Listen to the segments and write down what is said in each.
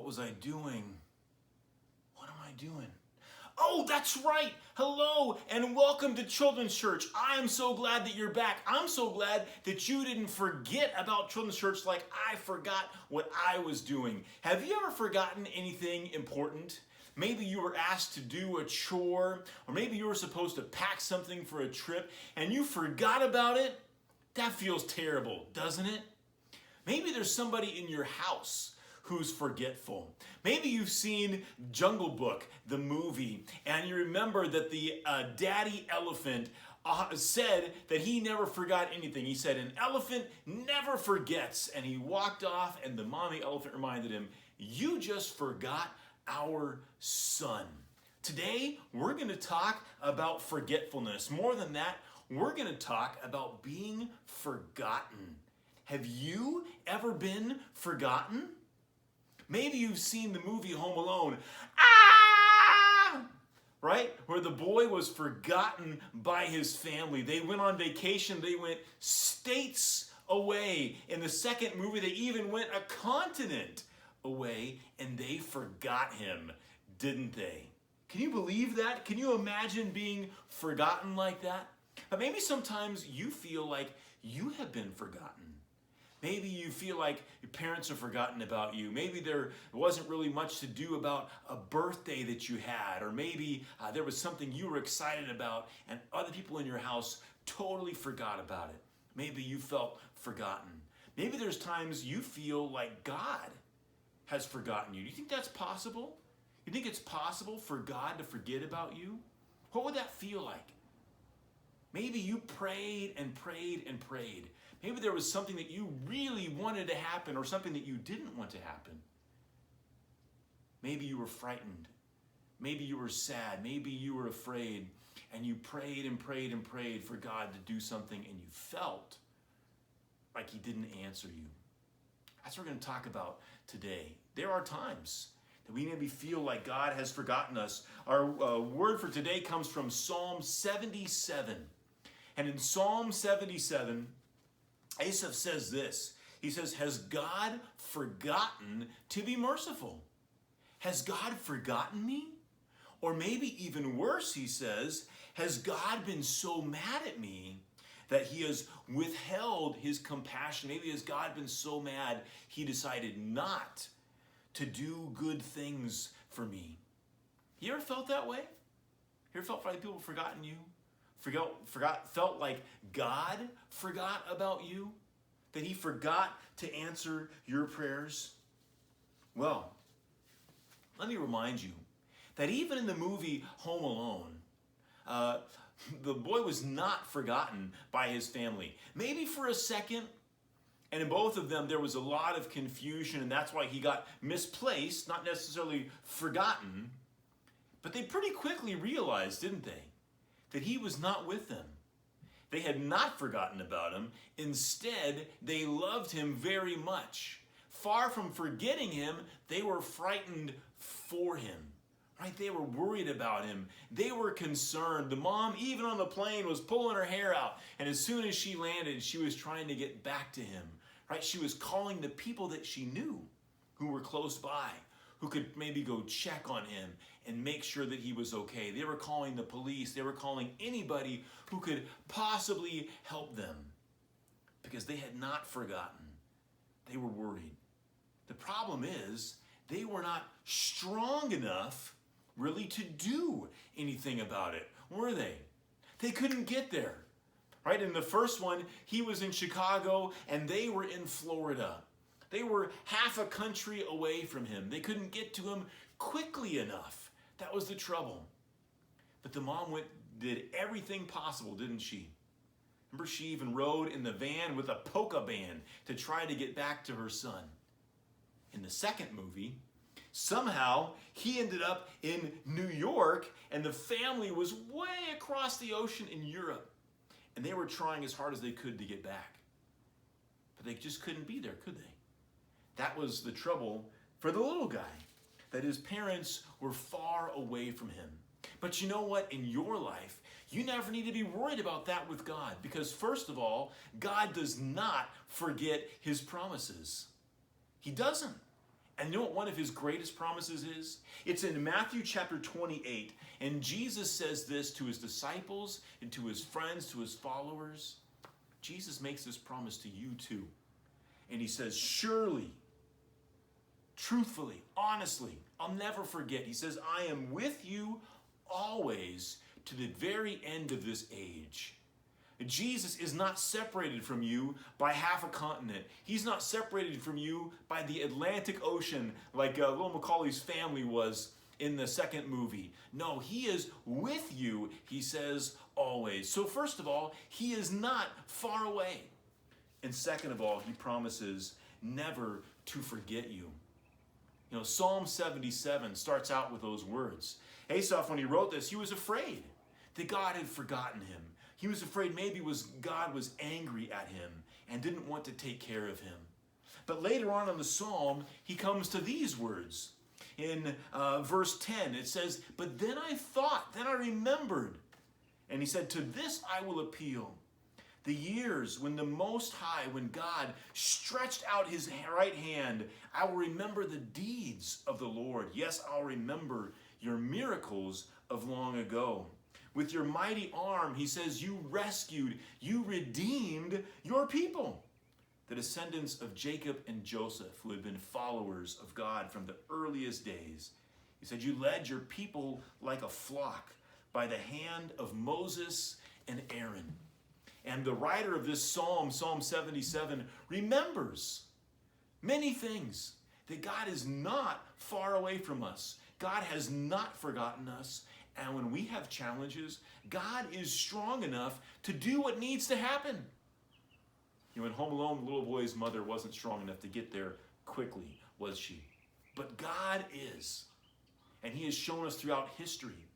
was I doing? What am I doing? Oh, that's right. Hello and welcome to Children's Church. I am so glad that you're back. I'm so glad that you didn't forget about Children's Church like I forgot what I was doing. Have you ever forgotten anything important? Maybe you were asked to do a chore, or maybe you were supposed to pack something for a trip and you forgot about it. That feels terrible, doesn't it? Maybe there's somebody in your house who's forgetful. Maybe you've seen Jungle Book, the movie, and you remember that the daddy elephant said that he never forgot anything. He said, an elephant never forgets. And he walked off, and the mommy elephant reminded him, you just forgot our son. Today, we're going to talk about forgetfulness. More than that, we're going to talk about being forgotten. Have you ever been forgotten? Maybe you've seen the movie Home Alone, right? Where the boy was forgotten by his family. They went on vacation. They went states away. In the second movie, they even went a continent away, and they forgot him, didn't they? Can you believe that? Can you imagine being forgotten like that? But maybe sometimes you feel like you have been forgotten. Maybe you feel like your parents have forgotten about you. Maybe there wasn't really much to do about a birthday that you had, or maybe there was something you were excited about and other people in your house totally forgot about it. Maybe you felt forgotten. Maybe there's times you feel like God has forgotten you. Do you think that's possible? You think it's possible for God to forget about you? What would that feel like? Maybe you prayed and prayed and prayed. Maybe there was something that you really wanted to happen or something that you didn't want to happen. Maybe you were frightened. Maybe you were sad. Maybe you were afraid. And you prayed and prayed and prayed for God to do something, and you felt like He didn't answer you. That's what we're going to talk about today. There are times that we maybe feel like God has forgotten us. Our word for today comes from Psalm 77. And in Psalm 77, Asaph says this. He says, has God forgotten to be merciful? Has God forgotten me? Or maybe even worse, he says, has God been so mad at me that He has withheld His compassion? Maybe has God been so mad He decided not to do good things for me? You ever felt that way? You ever felt like people have forgotten you? Felt like God forgot about you? That He forgot to answer your prayers? Well, let me remind you that even in the movie Home Alone, the boy was not forgotten by his family. Maybe for a second, and in both of them there was a lot of confusion, and that's why he got misplaced, not necessarily forgotten. But they pretty quickly realized, didn't they, that he was not with them. They had not forgotten about him. Instead, they loved him very much. Far from forgetting him, they were frightened for him. Right? They were worried about him. They were concerned. The mom, even on the plane, was pulling her hair out. And as soon as she landed, she was trying to get back to him. Right? She was calling the people that she knew who were close by, who could maybe go check on him and make sure that he was okay. They were calling the police. They were calling anybody who could possibly help them because they had not forgotten. They were worried. The problem is they were not strong enough really to do anything about it, were they? They couldn't get there. Right? In the first one, he was in Chicago and they were in Florida. They were half a country away from him. They couldn't get to him quickly enough. That was the trouble. But the mom did everything possible, didn't she? Remember, she even rode in the van with a polka band to try to get back to her son. In the second movie, somehow he ended up in New York and the family was way across the ocean in Europe. And they were trying as hard as they could to get back. But they just couldn't be there, could they? That was the trouble for the little guy, that his parents were far away from him. But you know what? In your life, you never need to be worried about that with God, because first of all, God does not forget His promises. He doesn't. And you know what one of his greatest promises is? It's in Matthew chapter 28. And Jesus says this to his disciples and to his friends, to his followers. Jesus makes this promise to you too. And he says, surely, truthfully, honestly, I'll never forget. He says, I am with you always to the very end of this age. Jesus is not separated from you by half a continent. He's not separated from you by the Atlantic Ocean like little Macaulay's family was in the second movie. No, he is with you, he says, always. So first of all, he is not far away. And second of all, he promises never to forget you. You know, Psalm 77 starts out with those words. Asaph, when he wrote this, he was afraid that God had forgotten him. He was afraid maybe God was angry at him and didn't want to take care of him. But later on in the psalm, he comes to these words. In verse 10, it says, but then I thought, then I remembered. And he said, to this I will appeal. The years when the Most High, when God stretched out his right hand, I will remember the deeds of the Lord. Yes, I'll remember your miracles of long ago. With your mighty arm, he says, you rescued, you redeemed your people. The descendants of Jacob and Joseph, who had been followers of God from the earliest days. He said, you led your people like a flock by the hand of Moses and Aaron. And the writer of this psalm, Psalm 77, remembers many things. That God is not far away from us. God has not forgotten us. And when we have challenges, God is strong enough to do what needs to happen. You know, in Home Alone, the little boy's mother wasn't strong enough to get there quickly, was she? But God is. And he has shown us throughout history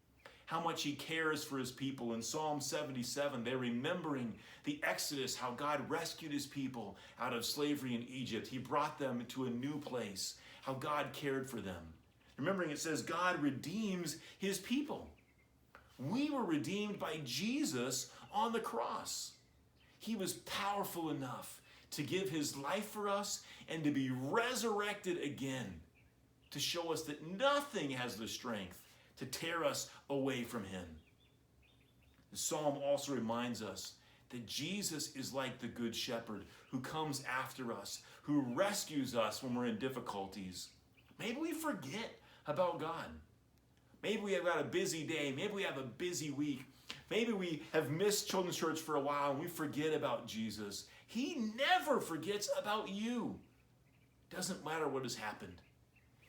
how much he cares for his people. In Psalm 77, they're remembering the Exodus, how God rescued his people out of slavery in Egypt. He brought them to a new place, how God cared for them. Remembering it says God redeems his people. We were redeemed by Jesus on the cross. He was powerful enough to give his life for us and to be resurrected again, to show us that nothing has the strength to tear us away from him. The psalm also reminds us that Jesus is like the good shepherd who comes after us, who rescues us when we're in difficulties. Maybe we forget about God. Maybe we have got a busy day. Maybe we have a busy week. Maybe we have missed children's church for a while and we forget about Jesus. He never forgets about you. Doesn't matter what has happened.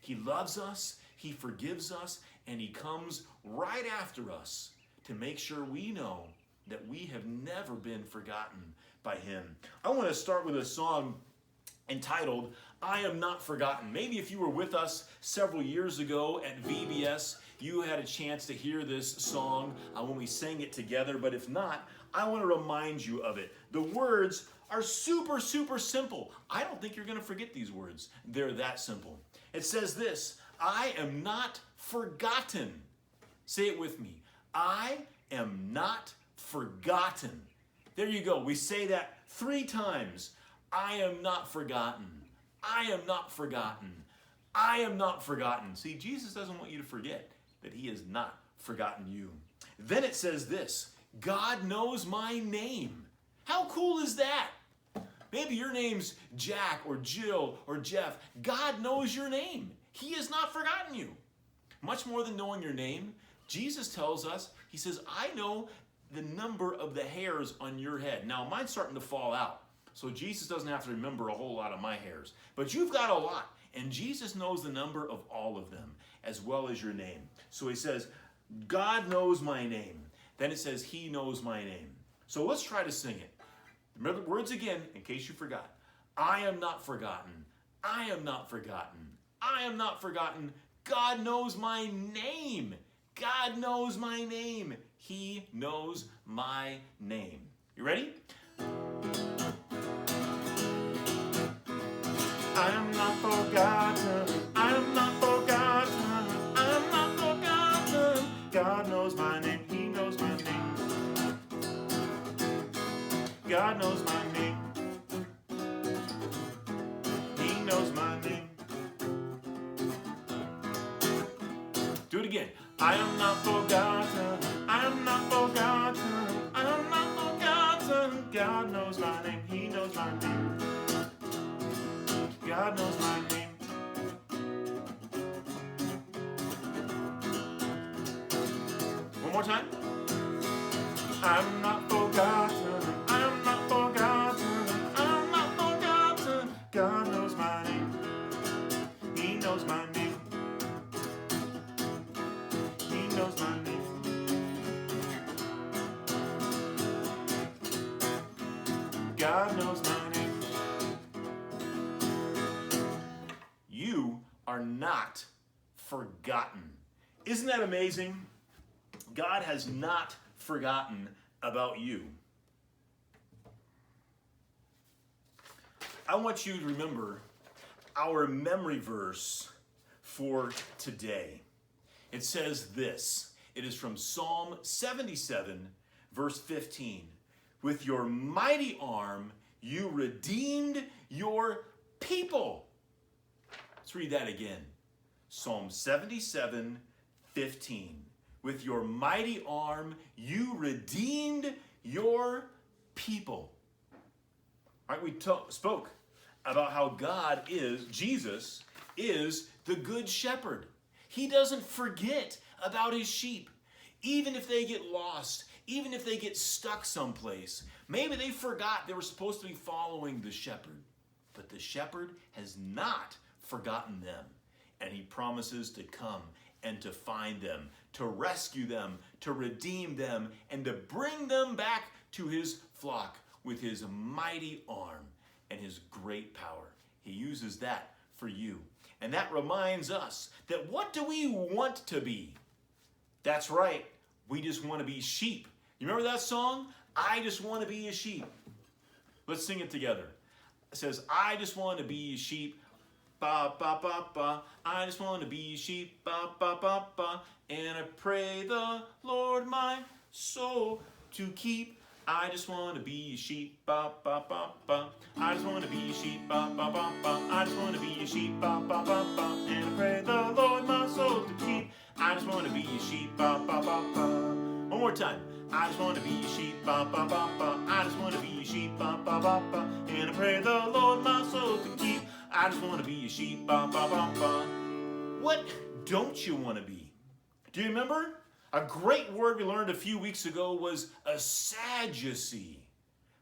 He loves us, he forgives us, and he comes right after us to make sure we know that we have never been forgotten by him. I want to start with a song entitled, I Am Not Forgotten. Maybe if you were with us several years ago at VBS, you had a chance to hear this song when we sang it together. But if not, I want to remind you of it. The words are super, super simple. I don't think you're going to forget these words. They're that simple. It says this, I am not forgotten. Say it with me. I am not forgotten. There you go. We say that 3 times. I am not forgotten. I am not forgotten. I am not forgotten. See, Jesus doesn't want you to forget that he has not forgotten you. Then it says this, God knows my name. How cool is that? Maybe your name's Jack or Jill or Jeff. God knows your name. He has not forgotten you. Much more than knowing your name, Jesus tells us, he says, I know the number of the hairs on your head. Now, mine's starting to fall out. So Jesus doesn't have to remember a whole lot of my hairs. But you've got a lot. And Jesus knows the number of all of them, as well as your name. So he says, God knows my name. Then it says, he knows my name. So let's try to sing it. Remember the words again, in case you forgot. I am not forgotten. I am not forgotten. I am not forgotten. God knows my name. God knows my name. He knows my name. You ready? I am not forgotten. I am not forgotten. I am not forgotten. God knows my name. He knows my name. God knows my name. He knows my name. again. I am not forgotten. I am not forgotten. I am not forgotten. God knows my name. He knows my name. God knows my name. One more time. I'm not forgotten. I'm not forgotten. I'm not forgotten. God knows my name. He knows my name. He knows my name. God knows my name. You are not forgotten. Isn't that amazing? God has not forgotten about you. I want you to remember our memory verse for today. It says this. It is from Psalm 77, verse 15. With your mighty arm, you redeemed your people. Let's read that again. Psalm 77, 15. With your mighty arm, you redeemed your people. All right, we spoke about how God is, Jesus is the good shepherd. He doesn't forget about his sheep. Even if they get lost, even if they get stuck someplace, maybe they forgot they were supposed to be following the shepherd. But the shepherd has not forgotten them. And he promises to come and to find them, to rescue them, to redeem them, and to bring them back to his flock with his mighty arm and his great power. He uses that for you. And that reminds us that what do we want to be? That's right, we just want to be sheep. You remember that song? I just want to be a sheep. Let's sing it together. It says, I just want to be a sheep. Ba, ba, ba, ba. I just want to be a sheep. Ba, ba, ba, ba. And I pray the Lord my soul to keep. I just want to be a sheep. Ba, ba, ba, ba. I just want to be a sheep. Ba, ba, ba, ba. I just want to be a sheep. Ba, ba, ba, ba. And I pray the Lord my soul to keep. I just want to be a sheep. Ba, ba, ba, ba. One more time. I just want to be a sheep. Ba, ba, ba, ba. I just want to be a sheep. Ba, ba, ba, ba. And I pray the Lord my soul to keep. I just want to be a sheep. Ba, ba, ba, ba. What don't you want to be? Do you remember? A great word we learned a few weeks ago was a Sadducee.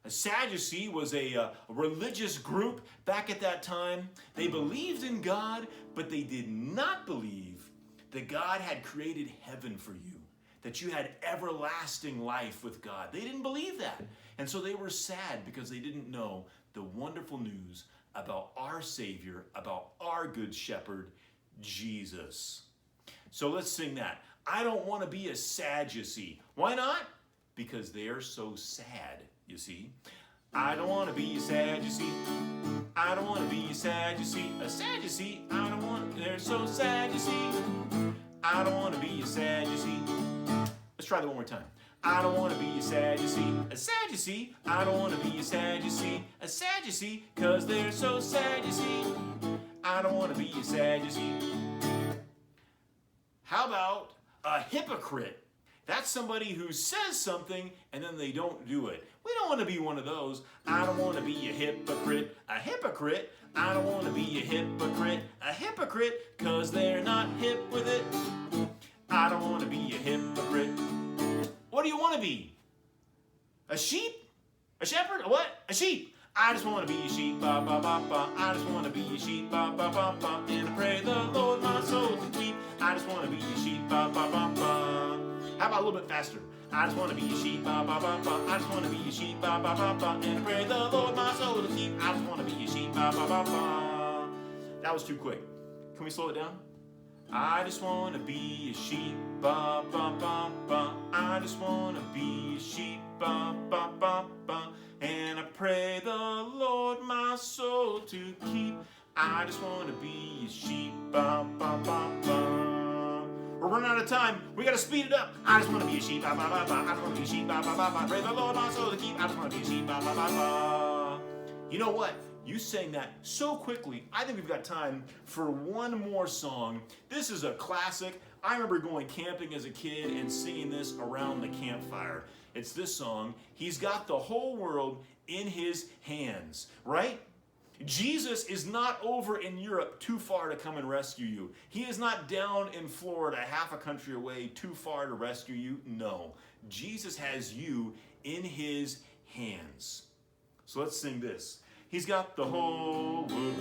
A Sadducee was a religious group back at that time. They believed in God, but they did not believe that God had created heaven for you, that you had everlasting life with God. They didn't believe that. And so they were sad because they didn't know the wonderful news about our Savior, about our Good Shepherd, Jesus. So let's sing that. I don't want to be a Sadducee. Why not? Because they're so sad, you see. I don't want to be a Sadducee. I don't want to be a Sadducee. A Sadducee, I don't want, they're so sad, you see. I don't want to be a Sadducee. Let's try that one more time. I don't want to be a Sadducee. A Sadducee, I don't want to be a Sadducee. A Sadducee, cause they're so sad, you see. I don't want to be a Sadducee. How about a hypocrite? That's somebody who says something and then they don't do it. We don't want to be one of those. I don't want to be a hypocrite. A hypocrite? I don't want to be a hypocrite. A hypocrite, cause they're not hip with it. I don't want to be a hypocrite. What do you want to be? A sheep? A shepherd? A what? A sheep. I just want to be a sheep. Ba, ba, ba, ba. I just want to be a sheep. Ba, ba, ba, ba. And I pray the Lord my soul to keep. I just want to be a sheep. Ba, ba, ba, ba. How about a little bit faster? I just want to be a sheep. Ba, ba, ba, ba. I just want to be a sheep. Ba, ba, ba, ba. And I pray the Lord my soul to keep. I just want to be a sheep. Ba, ba, ba, ba. That was too quick. Can we slow it down? I just want to be a sheep. Ba, ba, ba, ba. I just want to be a sheep. Ba, ba, ba, ba. And I pray the Lord my soul to keep. I just want to be a sheep. Ba, ba, ba, ba. We're running out of time. We got to speed it up. I just want to be a sheep. Ba, ba, ba, ba. I just want to be a sheep. Ba, ba, ba, ba. Pray the Lord my soul to keep. I just want to be a sheep. Ba, ba, ba, ba. You know what? You sang that so quickly. I think we've got time for one more song. This is a classic. I remember going camping as a kid and singing this around the campfire. It's this song, He's got the whole world in his hands, right? Jesus is not over in Europe too far to come and rescue you. He is not down in Florida, half a country away, too far to rescue you. No, Jesus has you in his hands. So let's sing this. He's got the whole world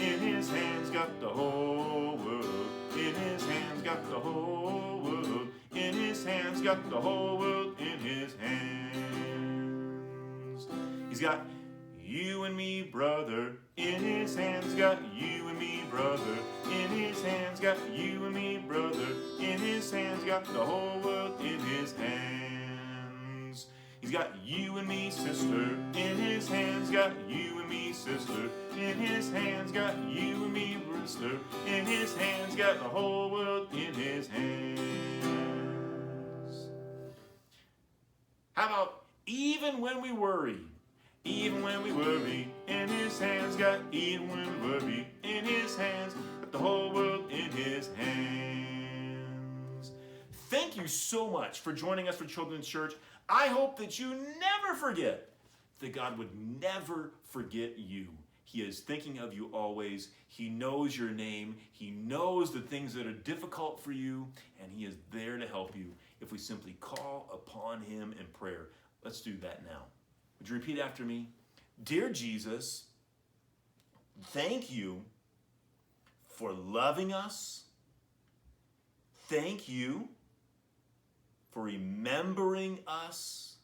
in his hands, got the whole world in his hands, got the whole world in his hands, got the whole world in his hands. He's got you and me, brother, in his hands, got you and me, brother, in his hands, got you and me, brother, in his hands, got the whole world in his hands. He's got you and me, sister, in his hands, got you and me, sister, in his hands, got you and me, sister, in his hands, got the whole world in his hands. How about even when we worry? Even when we worry, in his hands, got even when we worry, in his hands, got the whole world in his hands. Thank you so much for joining us for Children's Church. I hope that you never forget that God would never forget you. He is thinking of you always. He knows your name. He knows the things that are difficult for you, and he is there to help you if we simply call upon him in prayer. Let's do that now. Would you repeat after me? Dear Jesus, thank you for loving us. Thank you for remembering us,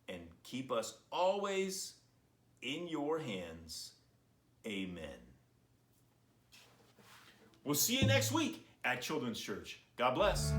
and keep us always in your hands. Amen. We'll see you next week at Children's Church. God bless.